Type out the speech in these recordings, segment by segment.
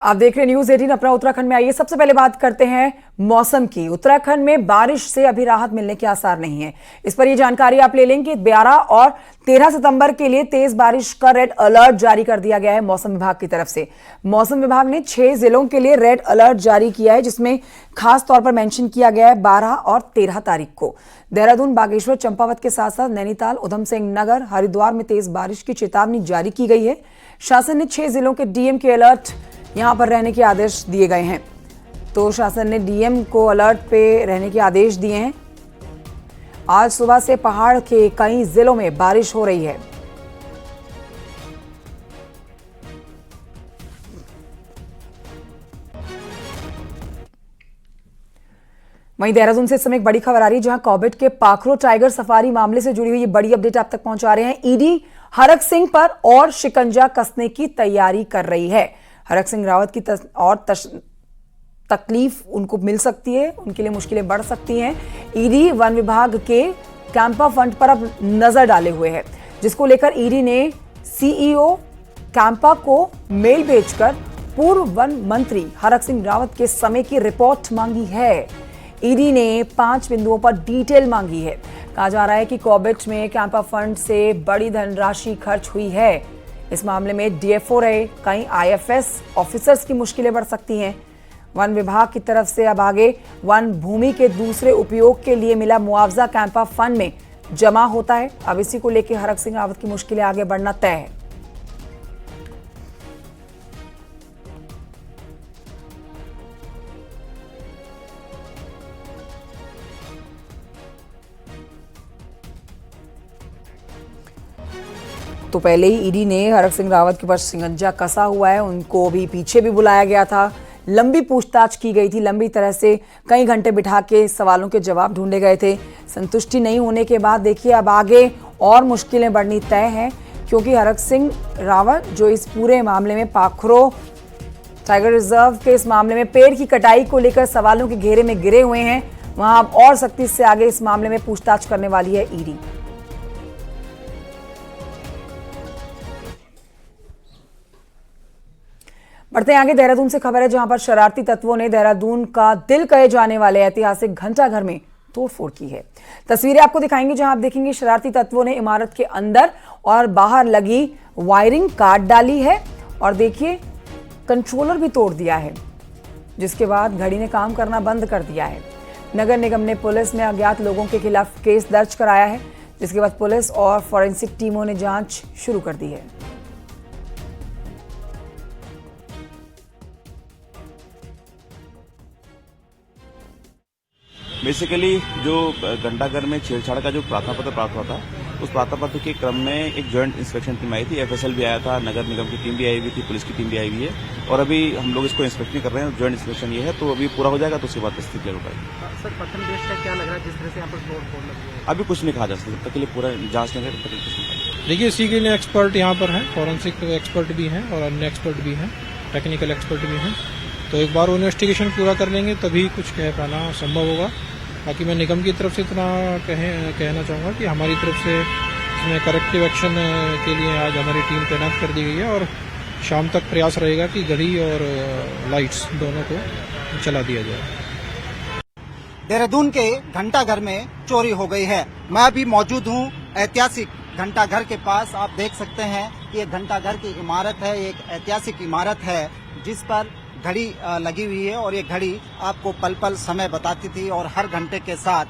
आप देख रहे न्यूज 18 अपना उत्तराखंड में। आइए सबसे पहले बात करते हैं मौसम की। उत्तराखंड में बारिश से अभी राहत मिलने के आसार नहीं है। इस पर यह जानकारी आप ले लें कि 12 और 13 सितंबर के लिए तेज बारिश का रेड अलर्ट जारी कर दिया गया है मौसम विभाग की तरफ से। मौसम विभाग ने 6 जिलों के लिए रेड अलर्ट जारी किया है, जिसमें खास तौर पर मेंशन किया गया है 12 और 13 तारीख को देहरादून, बागेश्वर, चंपावत के साथ साथ नैनीताल, उधम सिंह नगर, हरिद्वार में तेज बारिश की चेतावनी जारी की गई है। शासन ने 6 जिलों के डीएम के अलर्ट यहां पर रहने के आदेश दिए गए हैं। तो शासन ने डीएम को अलर्ट पे रहने के आदेश दिए हैं। आज सुबह से पहाड़ के कई जिलों में बारिश हो रही है। वहीं देहरादून से इस समय एक बड़ी खबर आ रही है, जहां कॉर्बेट के पाखरो टाइगर सफारी मामले से जुड़ी हुई ये बड़ी अपडेट आप तक पहुंचा रहे हैं। ईडी हरक सिंह पर और शिकंजा कसने की तैयारी कर रही है। हरक सिंह रावत की तकलीफ उनको मिल सकती है, उनके लिए मुश्किलें बढ़ सकती हैं। ईडी वन विभाग के कैंपा फंड पर अब नजर डाले हुए है, जिसको लेकर ईडी ने सीईओ कैंपा को मेल भेजकर पूर्व वन मंत्री हरक सिंह रावत के समय की रिपोर्ट मांगी है। ईडी ने 5 बिंदुओं पर डिटेल मांगी है। कहा जा रहा है कि कॉर्बेट में कैंपा फंड से बड़ी धनराशि खर्च हुई है। इस मामले में डीएफओ रहे कई आईएफएस ऑफिसर्स की मुश्किलें बढ़ सकती हैं। वन विभाग की तरफ से अब आगे वन भूमि के दूसरे उपयोग के लिए मिला मुआवजा कैंपा फंड में जमा होता है। अब इसी को लेकर हरक सिंह रावत की मुश्किलें आगे बढ़ना तय है। तो पहले ही ईडी ने हरक सिंह रावत के पास शिकंजा कसा हुआ है। उनको भी पीछे भी बुलाया गया था, लंबी पूछताछ की गई थी, लंबी तरह से कई घंटे बिठा के सवालों के जवाब ढूंढे गए थे। संतुष्टि नहीं होने के बाद देखिए अब आगे और मुश्किलें बढ़नी तय हैं, क्योंकि हरक सिंह रावत जो इस पूरे मामले में पाखरो टाइगर रिजर्व के इस मामले में पेड़ की कटाई को लेकर सवालों के घेरे में गिरे हुए हैं, वहां अब और सख्ती से आगे इस मामले में पूछताछ करने वाली है ईडी। बढ़ते हैं आगे। देहरादून से खबर है, जहां पर शरारती तत्वों ने देहरादून का दिल कहे जाने वाले ऐतिहासिक घंटाघर में तोड़फोड़ की है। तस्वीरें आपको दिखाएंगे, जहां आप देखेंगे शरारती तत्वों ने इमारत के अंदर और बाहर लगी वायरिंग काट डाली है और देखिए कंट्रोलर भी तोड़ दिया है, जिसके बाद घड़ी ने काम करना बंद कर दिया है। नगर निगम ने पुलिस में अज्ञात लोगों के खिलाफ केस दर्ज कराया है, जिसके बाद पुलिस और फॉरेंसिक टीमों ने जांच शुरू कर दी है। बेसिकली जो घंटाघर में छेड़छाड़ का जो प्रार्थना प्राप्त हुआ था, उस प्रार्थना पत्र के क्रम में एक जॉइंट इंस्पेक्शन टीम आई थी। एफएसएल भी आया था, नगर निगम की टीम भी आई हुई थी, पुलिस की टीम भी आई हुई है और अभी हम लोग इसको इंस्पेक्शन कर रहे हैं। जॉइंट इंस्पेक्शन ये है, तो अभी पूरा हो जाएगा तो उसके बाद स्थिति क्लियर हो पाएगी। सर, प्रथम दृष्टया क्या लग रहा है जिस तरह से यहाँ पर तोड़ लगी है? अभी कुछ नहीं कहा जा सकता, जब तक के लिए पूरा जांच नहीं करें तब तक कुछ नहीं। देखिए, इसी के लिए एक्सपर्ट यहाँ पर हैं, फॉरेंसिक एक्सपर्ट भी हैं और अन्य एक्सपर्ट भी हैं, टेक्निकल एक्सपर्ट भी हैं। तो एक बार वो इन्वेस्टिगेशन पूरा कर लेंगे तभी कुछ कह पाना संभव होगा। बाकी मैं निगम की तरफ से इतना कहना चाहूँगा कि हमारी तरफ से इसमें करेक्टिव एक्शन के लिए आज हमारी टीम तैनात कर दी गई है और शाम तक प्रयास रहेगा कि घड़ी और लाइट्स दोनों को चला दिया जाए। देहरादून के घंटाघर में चोरी हो गई है। मैं अभी मौजूद हूँ ऐतिहासिक घंटाघर के पास। आप देख सकते हैं कि ये घंटाघर की इमारत है, एक ऐतिहासिक इमारत है जिस पर घड़ी लगी हुई है और ये घड़ी आपको पल पल समय बताती थी और हर घंटे के साथ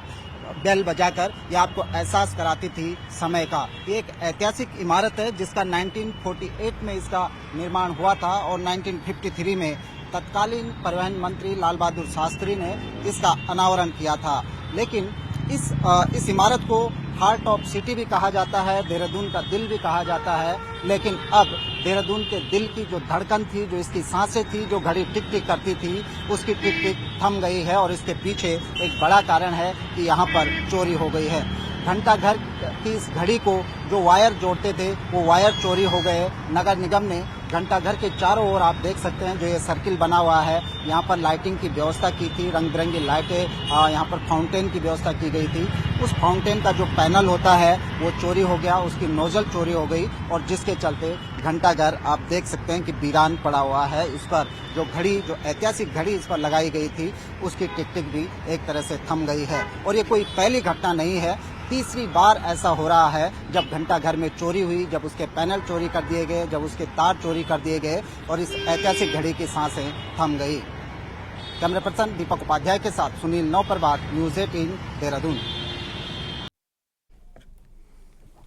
बेल बजाकर ये आपको एहसास कराती थी समय का। ये एक ऐतिहासिक इमारत है जिसका 1948 में इसका निर्माण हुआ था और 1953 में तत्कालीन परिवहन मंत्री लाल बहादुर शास्त्री ने इसका अनावरण किया था। लेकिन इस इमारत को हार्ट ऑफ सिटी भी कहा जाता है, देहरादून का दिल भी कहा जाता है। लेकिन अब देहरादून के दिल की जो धड़कन थी, जो इसकी सांसें थी, जो घड़ी टिक टिक करती थी, उसकी टिक टिक थम गई है और इसके पीछे एक बड़ा कारण है कि यहाँ पर चोरी हो गई है। घंटाघर की इस घड़ी को जो वायर जोड़ते थे वो वायर चोरी हो गए। नगर निगम ने घंटाघर के चारों ओर आप देख सकते हैं जो ये सर्किल बना हुआ है, यहाँ पर लाइटिंग की व्यवस्था की थी, रंग बिरंगी लाइटें, यहाँ पर फाउंटेन की व्यवस्था की गई थी। उस फाउंटेन का जो पैनल होता है वो चोरी हो गया, उसकी नोजल चोरी हो गई और जिसके चलते घंटाघर आप देख सकते हैं कि वीरान पड़ा हुआ है। इस पर जो घड़ी, जो ऐतिहासिक घड़ी इस पर लगाई गई थी, उसकी टिक-टिक भी एक तरह से थम गई है। और ये कोई पहली घटना नहीं है, तीसरी बार ऐसा हो रहा है जब घंटाघर में चोरी हुई, जब उसके पैनल चोरी कर दिए गए, जब उसके तार चोरी कर दिए गए और इस ऐतिहासिक घड़ी की सांसें थम गई। कैमरा पर्सन दीपक उपाध्याय के साथ सुनील नौपरवार, न्यूज़ 18 देहरादून।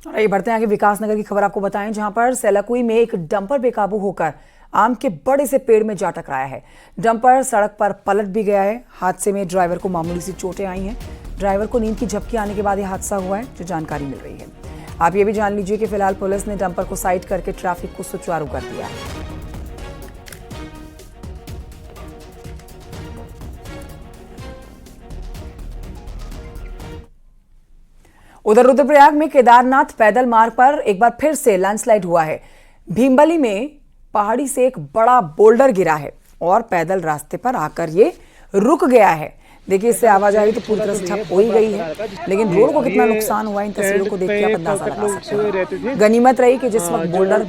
और ये बढ़ते हैं आगे विकासनगर की खबर आपको बताएं, जहां पर सेलाकुई में एक डंपर बेकाबू होकर आम के बड़े से पेड़ में जा टकराया है। डंपर सड़क पर पलट भी गया है। हादसे में ड्राइवर को मामूली सी चोटें आई हैं। ड्राइवर को नींद की झपकी आने के बाद यह हादसा हुआ है, जो जानकारी मिल रही है। आप ये भी जान लीजिए कि फिलहाल पुलिस ने डंपर को साइड करके ट्रैफिक को सुचारू कर दिया है। उधर रुद्रप्रयाग में केदारनाथ पैदल मार्ग पर एक बार फिर से लैंडस्लाइड हुआ है। भीमबली में पहाड़ी से एक बड़ा बोल्डर गिरा है और पैदल रास्ते पर आकर ये रुक गया है। देखिए, इससे आवाजाही तो पूरी तरह से ठप हो ही गई है, लेकिन रोड को कितना नुकसान हुआ इन तस्वीरों को देख के आप अंदाजा लगा सकते हैं। गनीमत रही कि जिस वक्त बोल्डर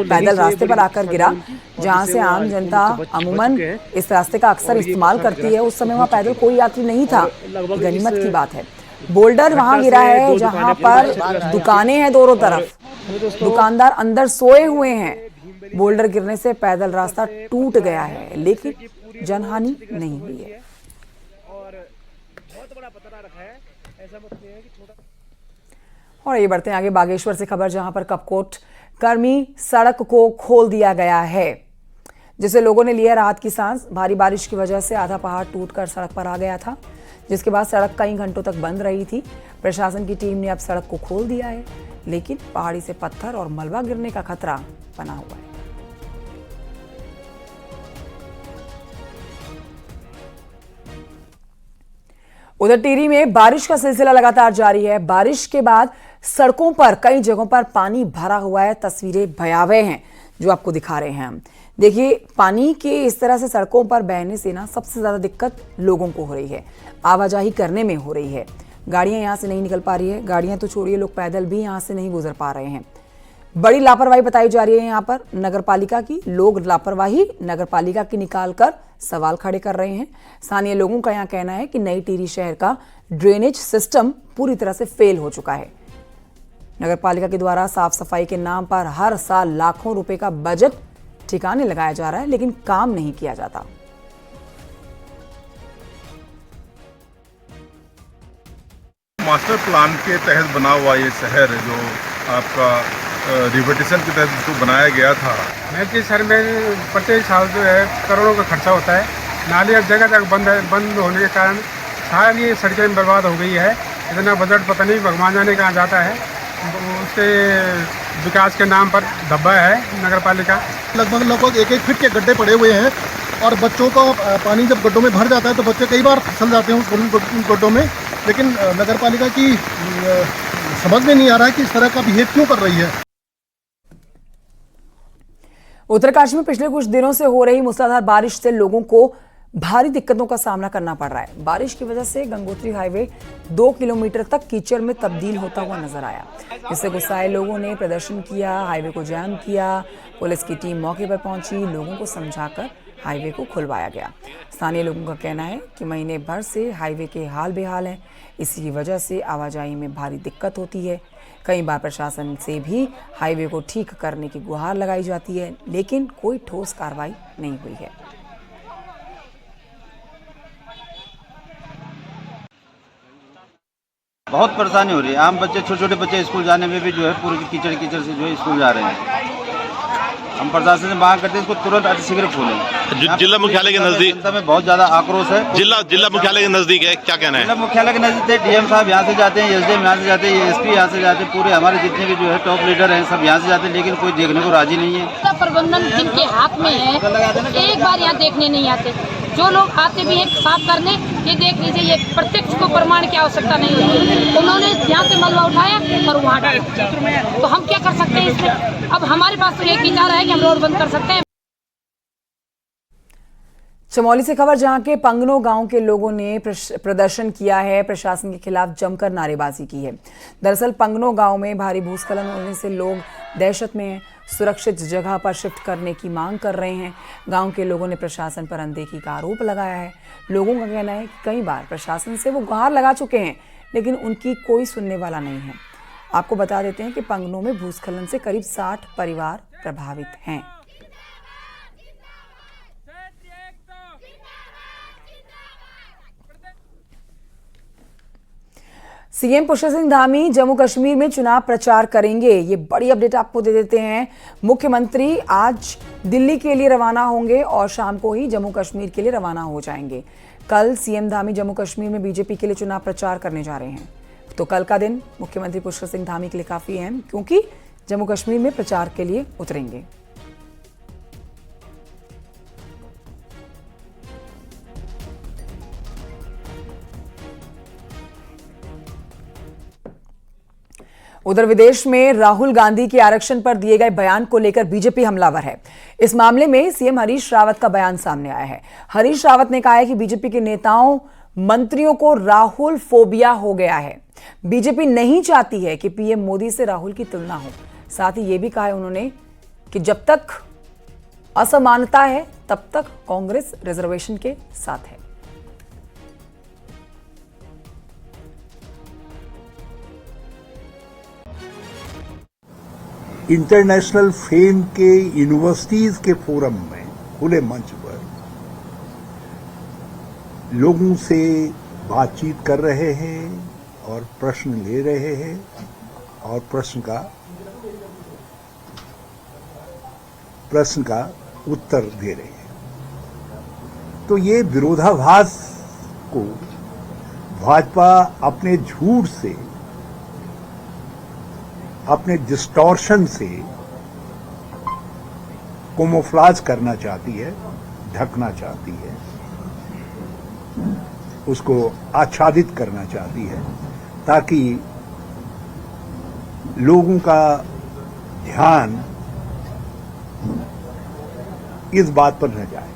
पैदल रास्ते पर आकर गिरा, जहां से आम जनता अमूमन इस रास्ते का अक्सर इस्तेमाल करती है, उस समय वहां पैदल कोई यात्री नहीं था। गनीमत की बात है। बोल्डर वहां गिरा है जहां पर दुकानें हैं दोनों तरफ, दुकानदार अंदर सोए हुए हैं। बोल्डर गिरने से पैदल रास्ता टूट गया है, लेकिन जनहानि नहीं हुई है। और ये बढ़ते हैं आगे बागेश्वर से खबर, जहां पर कपकोट कर्मी सड़क को खोल दिया गया है, जिससे लोगों ने लिया राहत की सांस। भारी बारिश की वजह से आधा पहाड़ टूटकर सड़क पर आ गया था, जिसके बाद सड़क कई घंटों तक बंद रही थी। प्रशासन की टीम ने अब सड़क को खोल दिया है, लेकिन पहाड़ी से पत्थर और मलबा गिरने का खतरा बना हुआ है। उधर टिहरी में बारिश का सिलसिला लगातार जारी है। बारिश के बाद सड़कों पर कई जगहों पर पानी भरा हुआ है। तस्वीरें भयावह हैं जो आपको दिखा रहे हैं हम। देखिए, पानी के इस तरह से सड़कों पर बहने से ना सबसे ज्यादा दिक्कत लोगों को हो रही है, आवाजाही करने में हो रही है। गाड़ियां यहां से नहीं निकल पा रही है, गाड़ियां तो छोड़िए, लोग पैदल भी यहां से नहीं गुजर पा रहे हैं। बड़ी लापरवाही बताई जा रही है यहाँ पर नगरपालिका की। लोग लापरवाही नगरपालिका की निकालकर सवाल खड़े कर रहे हैं। स्थानीय लोगों का यहाँ कहना है कि नई टिहरी शहर का ड्रेनेज सिस्टम पूरी तरह से फेल हो चुका है। नगरपालिका के द्वारा साफ सफाई के नाम पर हर साल लाखों रुपए का बजट ठिकाने लगाया जा रहा है, लेकिन काम नहीं किया जाता। मास्टर प्लान के तहत बना हुआ ये शहर जो आपका रिवेटेशन के तहत जो बनाया गया था, मेरठ शहर में प्रत्येक साल जो है करोड़ों का खर्चा होता है। नाली अब जगह जगह बंद होने के कारण सारी सड़कें बर्बाद हो गई है। इतना बजट पता नहीं भगवान जाने कहाँ जाता है। उसके विकास के नाम पर धब्बा है नगर पालिका। लगभग 1-1 फीट के गड्ढे पड़े हुए हैं और बच्चों का पानी जब गड्ढों में भर जाता है तो बच्चे कई बार फिसल जाते हैं उन गड्ढों में। लेकिन नगर पालिका की समझ में नहीं आ रहा है कि इस तरह का बिहेव क्यों कर रही है। उत्तरकाशी में पिछले कुछ दिनों से हो रही मूसलाधार बारिश से लोगों को भारी दिक्कतों का सामना करना पड़ रहा है। बारिश की वजह से गंगोत्री हाईवे 2 किलोमीटर तक कीचड़ में तब्दील होता हुआ नजर आया। इससे गुस्साए लोगों ने प्रदर्शन किया, हाईवे को जाम किया। पुलिस की टीम मौके पर पहुंची, लोगों को समझाकर हाईवे को खुलवाया गया। स्थानीय लोगों का कहना है कि महीने भर से हाईवे के हाल बेहाल हैं। इसी की वजह से आवाजाही में भारी दिक्कत होती है। कई बार प्रशासन से भी हाईवे को ठीक करने की गुहार लगाई जाती है, लेकिन कोई ठोस कार्रवाई नहीं हुई है। बहुत परेशानी हो रही है। आम बच्चे, छोटे छोटे बच्चे स्कूल जाने में भी जो है पूरे कीचड़ से जो है स्कूल जा रहे हैं। हम प्रशासन से मांग करते हैं इसको तुरंत अतिशीघ्र खोलें। जिला मुख्यालय के नजदीक जनता में बहुत ज्यादा आक्रोश है। जिला मुख्यालय के नजदीक है, क्या कहना है? जिला मुख्यालय के नजदीक डीएम साहब यहाँ से जाते हैं, एसडीएम यहाँ से जाते हैं, एसपी यहाँ से जाते हैं, पूरे हमारे जितने भी जो है टॉप लीडर हैं सब यहाँ से जाते हैं, लेकिन कोई देखने को राजी नहीं है। प्रबंधन जिनके हाथ में है एक बार यहाँ देखने नहीं आते। जो लोग आते भी हैं साफ करने, ये देख लीजिए, ये प्रत्यक्ष को प्रमाण की आवश्यकता नहीं होती। उन्होंने यहाँ से मलबा उठाया और वहाँ डाला, तो हम क्या कर सकते हैं इसमें? अब हमारे पास तो एक ही चारा है कि हम रोड बंद कर सकते हैं। चमोली से खबर, जहां के पंगनो गांव के लोगों ने प्रदर्शन किया है, प्रशासन के खिलाफ जमकर नारेबाजी की है। दरअसल पंगनो गांव में भारी भूस्खलन होने से लोग दहशत में हैं, सुरक्षित जगह पर शिफ्ट करने की मांग कर रहे हैं। गांव के लोगों ने प्रशासन पर अनदेखी का आरोप लगाया है। लोगों का कहना है कि कई बार प्रशासन से वो गुहार लगा चुके हैं, लेकिन उनकी कोई सुनने वाला नहीं है। आपको बता देते हैं कि पंगनो में भूस्खलन से करीब 60 परिवार प्रभावित हैं। सीएम पुष्कर सिंह धामी जम्मू कश्मीर में चुनाव प्रचार करेंगे। ये बड़ी अपडेट आपको दे देते हैं। मुख्यमंत्री आज दिल्ली के लिए रवाना होंगे और शाम को ही जम्मू कश्मीर के लिए रवाना हो जाएंगे। कल सीएम धामी जम्मू कश्मीर में बीजेपी के लिए चुनाव प्रचार करने जा रहे हैं। तो कल का दिन मुख्यमंत्री पुष्कर सिंह धामी के लिए काफी अहम, क्योंकि जम्मू कश्मीर में प्रचार के लिए उतरेंगे। उधर विदेश में राहुल गांधी के आरक्षण पर दिए गए बयान को लेकर बीजेपी हमलावर है। इस मामले में सीएम हरीश रावत का बयान सामने आया है। हरीश रावत ने कहा है कि बीजेपी के नेताओं मंत्रियों को राहुल फोबिया हो गया है। बीजेपी नहीं चाहती है कि पीएम मोदी से राहुल की तुलना हो। साथ ही यह भी कहा है उन्होंने कि जब तक असमानता है तब तक कांग्रेस रिजर्वेशन के साथ है। इंटरनेशनल फेम के यूनिवर्सिटीज के फोरम में खुले मंच पर लोगों से बातचीत कर रहे हैं और प्रश्न ले रहे हैं और प्रश्न का उत्तर दे रहे हैं। तो ये विरोधाभास को भाजपा अपने झूठ से, अपने डिस्टॉर्शन से कैमोफ्लेज करना चाहती है, ढकना चाहती है, उसको आच्छादित करना चाहती है, ताकि लोगों का ध्यान इस बात पर न जाए